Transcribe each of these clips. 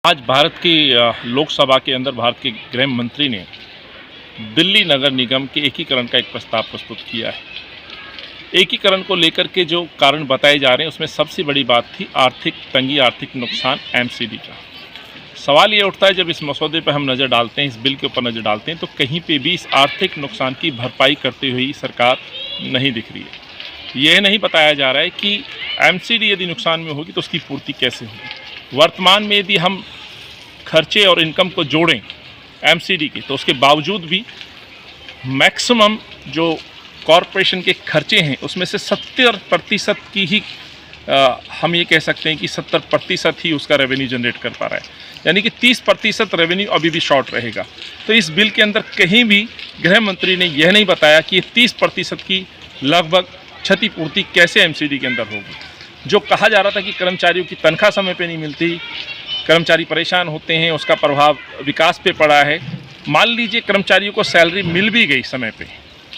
आज भारत की लोकसभा के अंदर भारत के गृह मंत्री ने दिल्ली नगर निगम के एकीकरण का एक प्रस्ताव प्रस्तुत किया है। एकीकरण को लेकर के जो कारण बताए जा रहे हैं उसमें सबसे बड़ी बात थी आर्थिक तंगी, आर्थिक नुकसान, एमसीडी का। सवाल ये उठता है जब इस मसौदे पर हम नज़र डालते हैं, इस बिल के ऊपर नज़र डालते हैं, तो कहीं पे भी इस आर्थिक नुकसान की भरपाई करते हुए सरकार नहीं दिख रही है। यह नहीं बताया जा रहा है कि एमसीडी यदि नुकसान में होगी तो उसकी पूर्ति कैसे होगी। वर्तमान में यदि हम खर्चे और इनकम को जोड़ें एमसीडी के, तो उसके बावजूद भी मैक्सिमम जो कॉरपोरेशन के खर्चे हैं उसमें से 70% की ही हम ये कह सकते हैं कि 70% ही उसका रेवेन्यू जनरेट कर पा रहा है, यानी कि 30% रेवेन्यू अभी भी शॉर्ट रहेगा। तो इस बिल के अंदर कहीं भी गृह मंत्री ने यह नहीं बताया कि 30% की लगभग क्षतिपूर्ति कैसे एमसीडी के अंदर होगी। जो कहा जा रहा था कि कर्मचारियों की तनख्वाह समय पे नहीं मिलती, कर्मचारी परेशान होते हैं, उसका प्रभाव विकास पे पड़ा है। मान लीजिए कर्मचारियों को सैलरी मिल भी गई समय पे,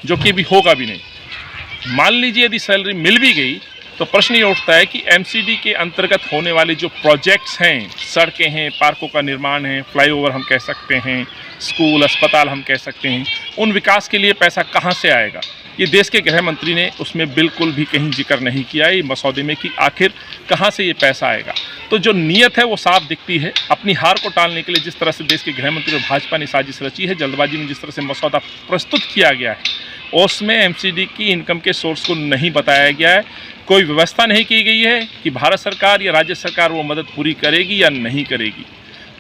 जो कि अभी होगा भी नहीं। मान लीजिए यदि सैलरी मिल भी गई तो प्रश्न ये उठता है कि एमसीडी के अंतर्गत होने वाले जो प्रोजेक्ट्स हैं, सड़कें हैं, पार्कों का निर्माण है, फ्लाईओवर हम कह सकते हैं, स्कूल, अस्पताल हम कह सकते हैं, उन विकास के लिए पैसा कहाँ से आएगा। ये देश के गृह मंत्री ने उसमें बिल्कुल भी कहीं जिक्र नहीं किया है मसौदे में कि आखिर कहाँ से ये पैसा आएगा। तो जो नीयत है वो साफ दिखती है। अपनी हार को टालने के लिए जिस तरह से देश के गृह मंत्री और भाजपा ने साजिश रची है, जल्दबाजी में जिस तरह से मसौदा प्रस्तुत किया गया है, उसमें एमसीडी की इनकम के सोर्स को नहीं बताया गया है। कोई व्यवस्था नहीं की गई है कि भारत सरकार या राज्य सरकार वो मदद पूरी करेगी या नहीं करेगी।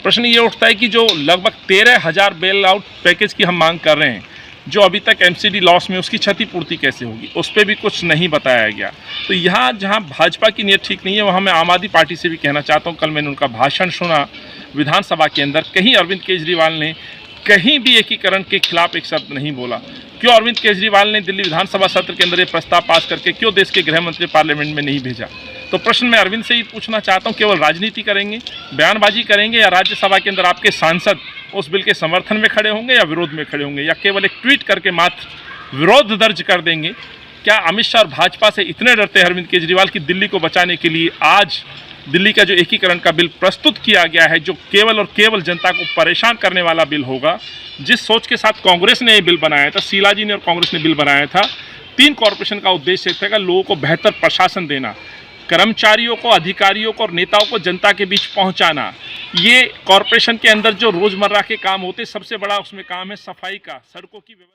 प्रश्न ये उठता है कि जो लगभग 13,000 बेल आउट पैकेज की हम मांग कर रहे हैं, जो अभी तक एमसीडी लॉस में, उसकी क्षतिपूर्ति कैसे होगी, उस पर भी कुछ नहीं बताया गया। तो यहाँ जहाँ भाजपा की नीयत ठीक नहीं है, वहाँ मैं आम आदमी पार्टी से भी कहना चाहता हूँ। कल मैंने उनका भाषण सुना विधानसभा के अंदर, कहीं अरविंद केजरीवाल ने कहीं भी एकीकरण के खिलाफ एक शब्द नहीं बोला। क्यों अरविंद केजरीवाल ने दिल्ली विधानसभा सत्र के अंदर ये प्रस्ताव पास करके क्यों देश के गृह मंत्री पार्लियामेंट में नहीं भेजा? तो प्रश्न मैं अरविंद से ही पूछना चाहता हूँ, केवल राजनीति करेंगे, बयानबाजी करेंगे, या राज्यसभा के अंदर आपके सांसद उस बिल के समर्थन में खड़े होंगे या विरोध में खड़े होंगे, या केवल एक ट्वीट करके मात्र विरोध दर्ज कर देंगे? क्या अमित शाह और भाजपा से इतने डरते हैं अरविंद केजरीवाल की दिल्ली को बचाने के लिए आज दिल्ली का जो एकीकरण का बिल प्रस्तुत किया गया है, जो केवल और केवल जनता को परेशान करने वाला बिल होगा? जिस सोच के साथ कांग्रेस ने ये बिल बनाया था, शीला जी ने और कांग्रेस ने बिल बनाया था, 3 कॉरपोरेशन का उद्देश्य था कि लोगों को बेहतर प्रशासन देना, कर्मचारियों को, अधिकारियों को और नेताओं को जनता के बीच पहुंचाना। ये कॉरपोरेशन के अंदर जो रोजमर्रा के काम होते, सबसे बड़ा उसमें काम है सफाई का, सड़कों की व्यवस्था।